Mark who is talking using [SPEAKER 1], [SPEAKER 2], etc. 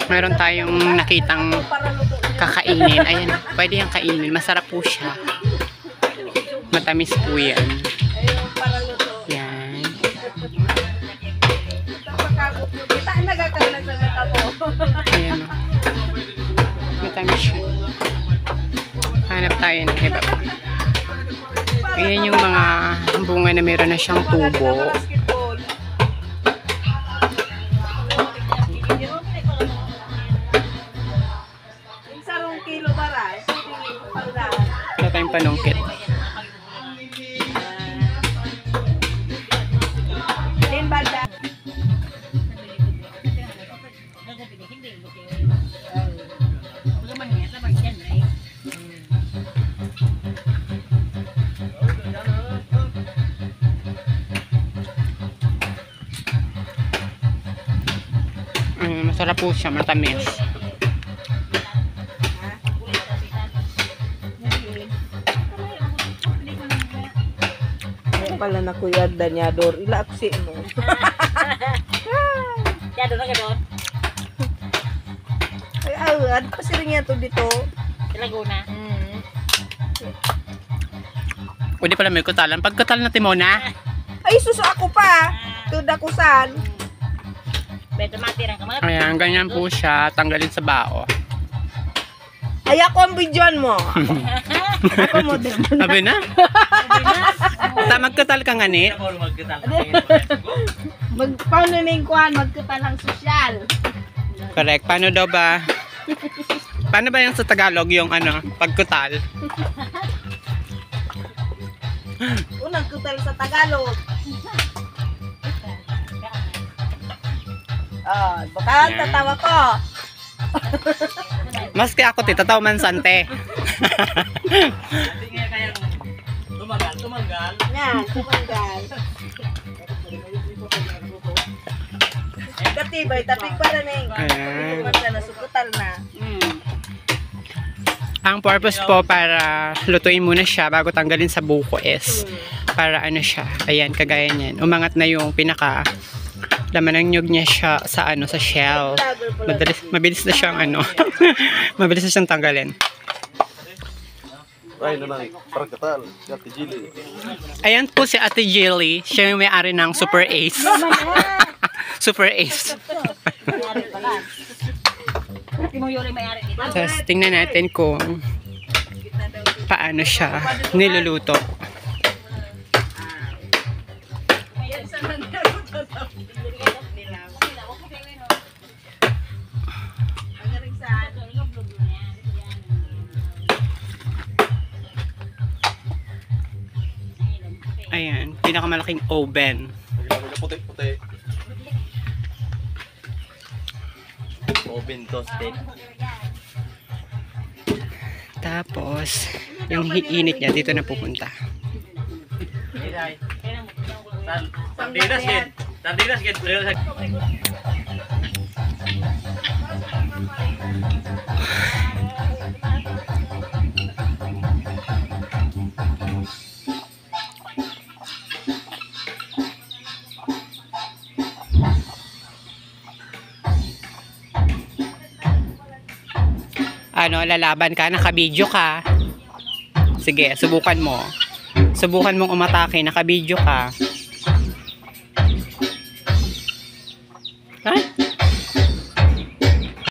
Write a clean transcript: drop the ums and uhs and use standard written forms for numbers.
[SPEAKER 1] Meron tayong nakitang kakainin. Ayan, pwede yung kainin. Masarap po siya. Matamis po yan. Yan. Ayan o. Matamis siya. Hanap tayo ng iba pa. Ayan yung mga bunga na meron na siyang tubo. Wala tayong panungkit. Masarap po siya, matamis.
[SPEAKER 2] Pala na Kuya Danyador, ila ako si ano.
[SPEAKER 3] Yador na gadon.
[SPEAKER 2] Ay, awad pa si rin to dito.
[SPEAKER 3] Sa Laguna.
[SPEAKER 1] Pwede pala may kutalan. Pagkatal natin muna.
[SPEAKER 2] Ay, suso ako pa. Tuda ko saan.
[SPEAKER 3] Beto matirang ka mga.
[SPEAKER 1] Ayan, ganyan po siya. Tanggalin sa bao.
[SPEAKER 2] Ay, ako ang bidyon mo. Ako mo din.
[SPEAKER 1] Sabi na? Magkatal ka nga ni.
[SPEAKER 2] Paano na yung kuhan? Magkatalang sosyal.
[SPEAKER 1] Correct. Paano daw ba? Paano ba yung sa Tagalog yung ano, pagkutal?
[SPEAKER 2] Unang kutal sa Tagalog. Oh, baka tatawa ko.
[SPEAKER 1] Maski ako, titataw man sante.
[SPEAKER 3] Tumanggal.
[SPEAKER 2] Yan, tumanggal. Katibay, tapig para na yung
[SPEAKER 1] Ayan.
[SPEAKER 2] nasukutal na.
[SPEAKER 1] Ang purpose po para lutuin muna siya bago tanggalin sa buko is para ano siya, ayan, kagaya niyan. Umangat na yung pinaka laman ng nyug niya siya sa ano, sa shell. Mabilis na siyang ano, mabilis na siyang tanggalin.
[SPEAKER 4] Ay, nalang, parang katal. Ate Jilly.
[SPEAKER 1] Ayan po si Ate Jilly, siya yung may-ari ng Super Ace. Super Ace. Tapos tingnan natin kung paano siya niluluto. Ayan, pinakamalaking oven.
[SPEAKER 4] Puti-puti. Oven toasted.
[SPEAKER 1] Tapos, yung init niya dito na pupunta.
[SPEAKER 4] Sardinas yan. Sardinas yan.
[SPEAKER 1] Ano, lalaban ka, nakabidyo ka. Sige, subukan mo. Subukan mong umatake, nakabidyo ka. Ay,